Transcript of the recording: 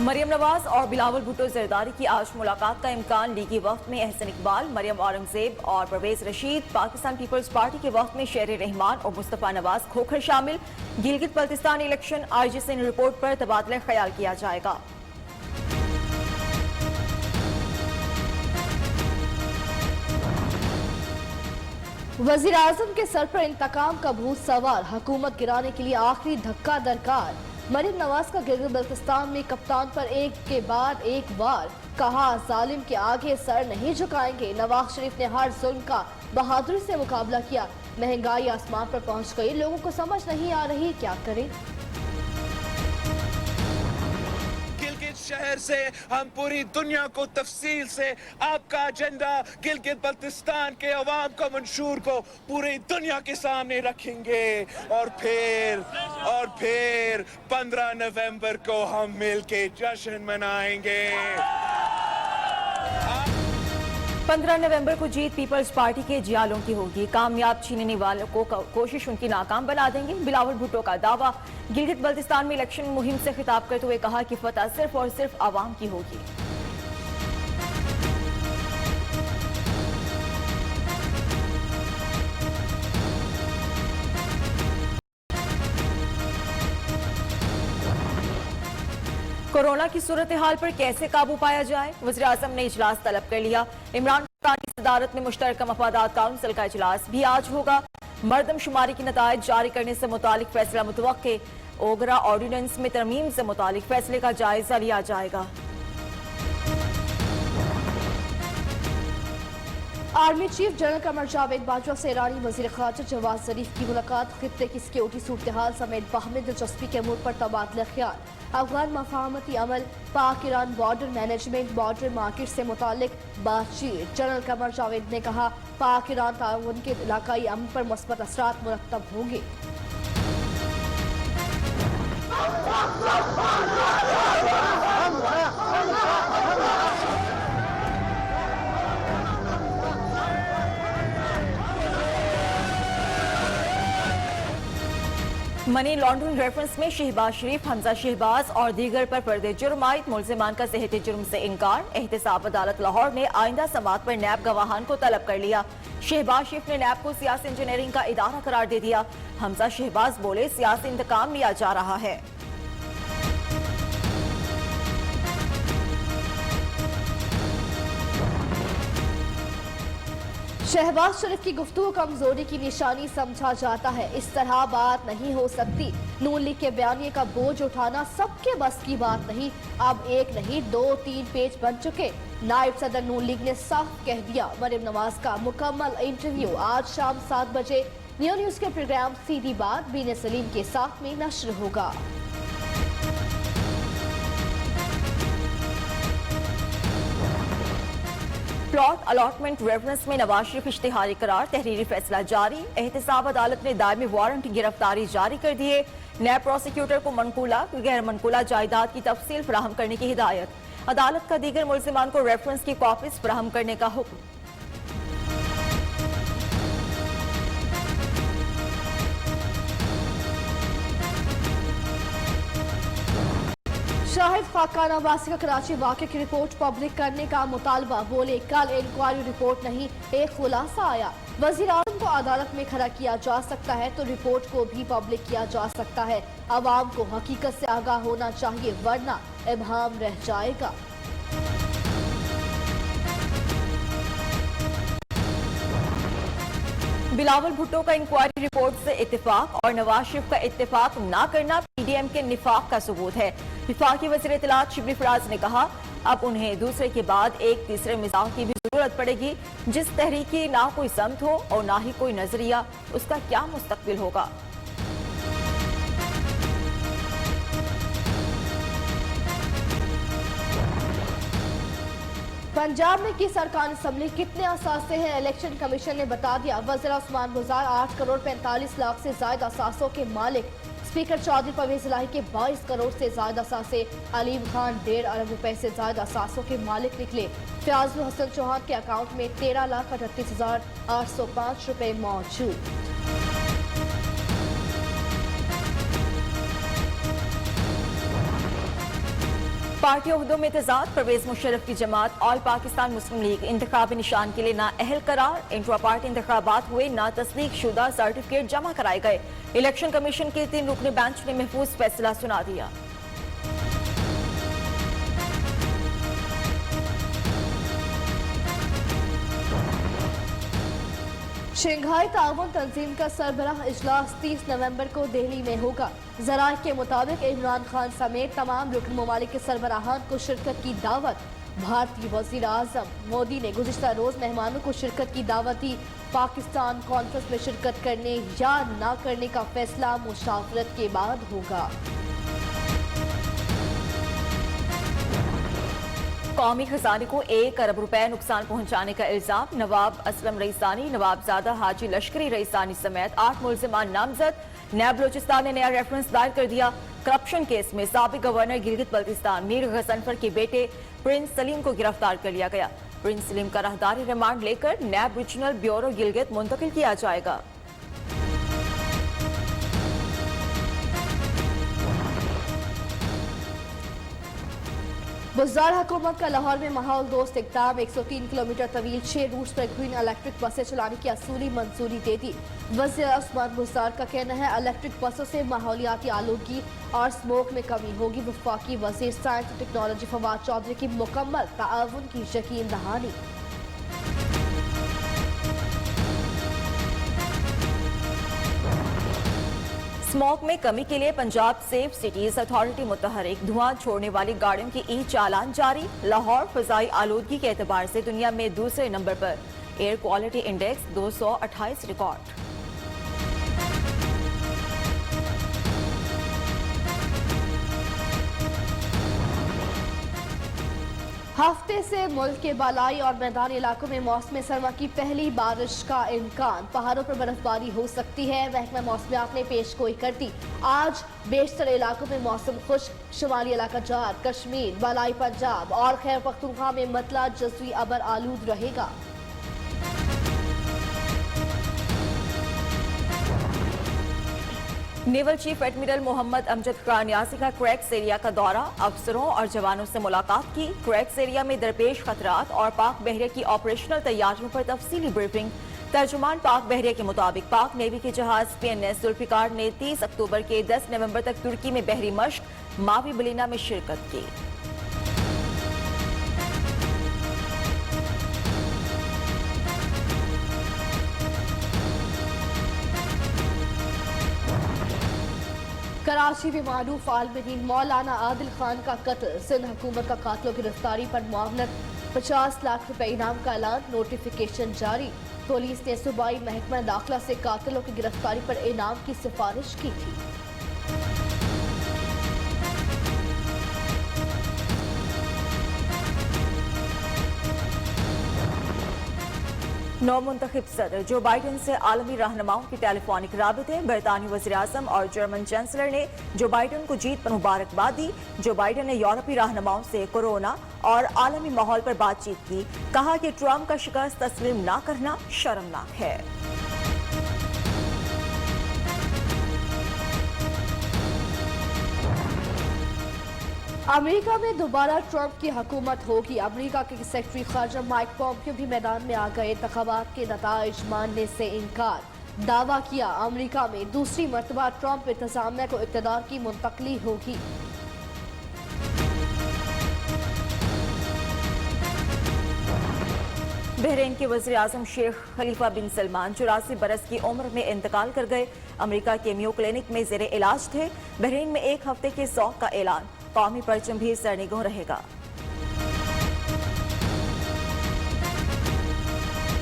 मरियम नवाज और बिलावल भुट्टो जरदारी की आज मुलाकात का इम्कान। लीगी वफ्द में एहसन इकबाल, मरियम औरंगजेब और परवेज रशीद, पाकिस्तान पीपल्स पार्टी के वफ्द में शेर रहमान और मुस्तफा नवाज खोखर शामिल। Gilgit Baltistan election IG Singh report पर तबादला ख्याल किया जाएगा। वजीर आजम के सर पर इंतकाम का भूत सवार, हुकूमत गिराने के लिए आखिरी धक्का दरकार। मरियम नवाज का गिलगित बल्तिस्तान में कप्तान पर एक के बाद एक वार, कहा जालिम के आगे सर नहीं झुकाएंगे। नवाज शरीफ ने हर जुल्म का बहादुरी से मुकाबला किया। महंगाई आसमान पर पहुंच गई, लोगों को समझ नहीं आ रही क्या करें। शहर से हम पूरी दुनिया को तफसील से आपका एजेंडा गिलगित बल्तिस्तान के अवाम को मंशूर को पूरी दुनिया के सामने रखेंगे और फिर 15 नवंबर को हम मिलके जश्न मनाएंगे। 15 नवंबर को जीत पीपल्स पार्टी के जियालों की होगी। कामयाब छीनने वालों को कोशिश उनकी नाकाम बना देंगे। बिलावल भुट्टो का दावा। गिलगित बल्तिस्तान में इलेक्शन मुहिम से खिताब करते हुए कहा कि फतह सिर्फ और सिर्फ आवाम की होगी। कोरोना की सूरत हाल पर कैसे काबू पाया जाए, वज़ीर आज़म ने इजलास तलब कर लिया। इमरान खान की सदारत में मुश्तरका मफादात काउंसिल का इजलास भी आज होगा। मरदमशुमारी की नताइज जारी करने से मुतालिक फैसला मुतवक्के। ओगरा ऑर्डिनेंस में तरमीम से मुतालिक फैसले का जायजा लिया जाएगा। Army chief general Qamar Javed Bajwa से ईरानी वजीर ख़ारजा जवाद ज़रीफ की मुलाकात। खित्ते की सिक्योरिटी सूरत हाल समेत बाहमी दिलचस्पी के अमूर पर तबादला ख्याल। अफगान मफाहमती अमल, पाक Iran border management, border market से मुतालिक बातचीत। जनरल कमर जावेद ने कहा पाक ईरान ताउन के इलाकाई अमन पर मुस्बत असरात मुरतब होंगे। मनी लॉन्ड्रिंग रेफरेंस में शहबाज शरीफ, हमजा शहबाज और दीगर पर पर्दे जुर्म आयद। मुलजिमान का सेहत जुर्म से इनकार। एहतसाब अदालत लाहौर ने आइंदा समात पर नैब गवाहान को तलब कर लिया। शहबाज शरीफ ने नैब को सियासी इंजीनियरिंग का इदारा करार दे दिया। हमजा शहबाज बोले सियासी इंतकाम लिया जा रहा है। शहबाज शरीफ की गुफ्तगू कमजोरी की निशानी समझा जाता है। इस तरह बात नहीं हो सकती। नून लीग के बयानिए का बोझ उठाना सबके बस की बात नहीं। अब एक नहीं 2-3 पेज बन चुके। नायब सदर नून लीग ने साफ कह दिया। मरियम नवाज का मुकम्मल इंटरव्यू आज शाम 7 बजे न्यू न्यूज के प्रोग्राम सीधी बात बीने सलीम के साथ में नश्र होगा। प्लॉट अलॉटमेंट रेफरेंस में नवाज शरीफ इश्तिहारी करार। तहरीरी फैसला जारी। एहतसाब अदालत ने दायमी वारंट गिरफ्तारी जारी कर दिए। नैब प्रोसिक्यूटर को मनकूला गैर मनकूला जायदाद की तफसील फराहम करने की हिदायत। अदालत का दीगर मुल्जिमान को रेफरेंस की कॉपीज फराहम करने का हुक्म। शाहिद खाकाना वासी का कराची वाक़े की रिपोर्ट पब्लिक करने का मुतालबा। बोले कल इंक्वायरी रिपोर्ट नहीं, एक खुलासा आया। वज़ीर आज़म को अदालत में खड़ा किया जा सकता है तो रिपोर्ट को भी पब्लिक किया जा सकता है। अवाम को हकीकत से आगाह होना चाहिए वरना इबहम रह जाएगा। बिलावल भुट्टो का इंक्वायरी रिपोर्ट से इत्तेफाक और नवाज शरीफ का इत्तेफाक ना करना पीडीएम के निफाक का सबूत है। विफाकी वज़ीर इत्तलात शिबली फराज ने कहा अब उन्हें दूसरे के बाद एक तीसरे मिजाज की भी जरूरत पड़ेगी। जिस तहरीक की ना कोई समत हो और ना ही कोई नजरिया, उसका क्या मुस्तकबिल होगा। पंजाब में किस अरकान असम्बली कितने असासे हैं, इलेक्शन कमीशन ने बता दिया। वज़ीर उस्मान गुजार 8 करोड़ 45 लाख से ज्यादा असासों के मालिक। स्पीकर चौधरी परवेज इलाही के 22 करोड़ से ज्यादा असासे। अलीम खान 1.5 अरब रुपए से ज्यादा असासों के मालिक निकले। फयाजुल हसन चौहान के अकाउंट में 13,38,805 रुपए मौजूद। पार्टी ओहदों में तजाद, परवेज मुशर्रफ की जमात ऑल पाकिस्तान मुस्लिम लीग इंतखाबी निशान के लिए ना अहल करार। इंट्रा पार्टी इंतखाबात हुए, ना तस्दीक शुदा सर्टिफिकेट जमा कराए गए। इलेक्शन कमीशन के 3 रुकनी बेंच ने महफूज फैसला सुना दिया। शंघाई ताउन तंजीम का सरबराह इजलास 30 नवंबर को दिल्ली में होगा। जराये के मुताबिक इमरान खान समेत तमाम रुकन ममालिक के सरबराहान को शिरकत की दावत। भारतीय वजीर आजम मोदी ने गुज़िश्ता रोज मेहमानों को शिरकत की दावत दी। पाकिस्तान कॉन्फ्रेंस में शिरकत करने या न करने का फैसला मुशावरत के बाद होगा। कौमी खजाने को 1 अरब रुपए नुकसान पहुंचाने का इल्जाम। नवाब असलम रईसानी, नवाबजादा हाजी लश्करी रईसानी समेत 8 मुल्जिमान नामजद। नैब बलोचिस्तान ने नया रेफरेंस दायर कर दिया। करप्शन केस में साबिक गवर्नर गिलगित बल्तिस्तान मीर गजनफर के बेटे प्रिंस सलीम को गिरफ्तार कर लिया गया। प्रिंस सलीम का राहदारी रिमांड लेकर नैब रीजनल ब्यूरो गिलगित मुंतकिल किया जाएगा। बुज़दार हुकूमत का लाहौर में माहौल दोस्त इक़दाम। 103 किलोमीटर तवील 6 रूट्स पर ग्रीन इलेक्ट्रिक बसें चलाने की असूली मंजूरी दे दी। वज़ीर उस्मान बुज़दार का कहना है इलेक्ट्रिक बसों से माहौलियाती आलूगी और स्मोक में कमी होगी। वफाकी वज़ीर साइंस और टेक्नोलॉजी फवाद चौधरी की मुकम्मल ताउन की यकीन दहानी। स्मोक में कमी के लिए पंजाब सेफ सिटीज अथॉरिटी मुतहरिक। धुआं छोड़ने वाली गाड़ियों की ई चालान जारी। लाहौर फजाई आलूदगी के एतबार से दुनिया में दूसरे नंबर पर। Air quality index 228 record. हफ्ते से मुल्क के बालाई और मैदानी इलाकों में मौसम सरमा की पहली बारिश का इम्कान। पहाड़ों पर बर्फबारी हो सकती है। महकमा मौसमियात ने पेश गोई कर दी। आज बेशतर इलाकों में मौसम खुश्क। शुमाली इलाका जार, कश्मीर, बालाई पंजाब और खैबर पख्तूनख्वा में मतला जज़वी अबर आलूद रहेगा। Naval chief admiral Mohammad Amjad Khan यासी का क्रैक्स एरिया का दौरा। अफसरों और जवानों से मुलाकात की। क्रैक्स एरिया में दरपेश खतरात और पाक बहरिया की ऑपरेशनल तैयारियों पर तफसीली ब्रीफिंग। तर्जुमान पाक बहरिया के मुताबिक पाक नेवी के जहाज PNS जुल्फिकार ने 30 अक्टूबर के 10 नवंबर तक तुर्की में बहरी मश्क मावी बलीना में शिरकत की। कराची में मारूफ आलम मौलाना आदिल खान का कत्ल। सिंध हुकूमत का कातिलों की गिरफ्तारी पर मुआवनत 50 लाख रुपए इनाम का ऐलान। नोटिफिकेशन जारी। पुलिस ने सूबाई महकमा दाखिला से कातिलों की गिरफ्तारी पर इनाम की सिफारिश की थी। नौ मुंतखब सदर जो बाइडन से आलमी रहनुमाओं की टेलीफोनिक राबिते। बरतानी वज़ीर आज़म और जर्मन चांसलर ने जो बाइडन को जीत पर मुबारकबाद दी। जो बाइडन ने यूरोपीय रहनुमाओं से कोरोना और आलमी माहौल पर बातचीत की। कहा कि ट्रंप का शिकस्त तस्लीम न करना शर्मनाक है। अमेरिका में दोबारा ट्रंप की हुकूमत होगी। अमेरिका के सेक्रेटरी खारजा माइक पॉम्पियो भी मैदान में आ गए। इंतखाबात के नताइज मानने से इनकार। दावा किया अमेरिका में दूसरी मरतबा ट्रंप इंतजामिया को इक़्तिदार की मुंतकली होगी। बहरीन के वज़ीर आज़म शेख खलीफा बिन सलमान 84 बरस की उम्र में इंतकाल कर गए। अमेरिका के मियो क्लिनिक में ज़ेरे इलाज थे। बहरीन में 1 हफ्ते के शौक का ऐलान। कौमी परचम भी सरनिगों रहेगा।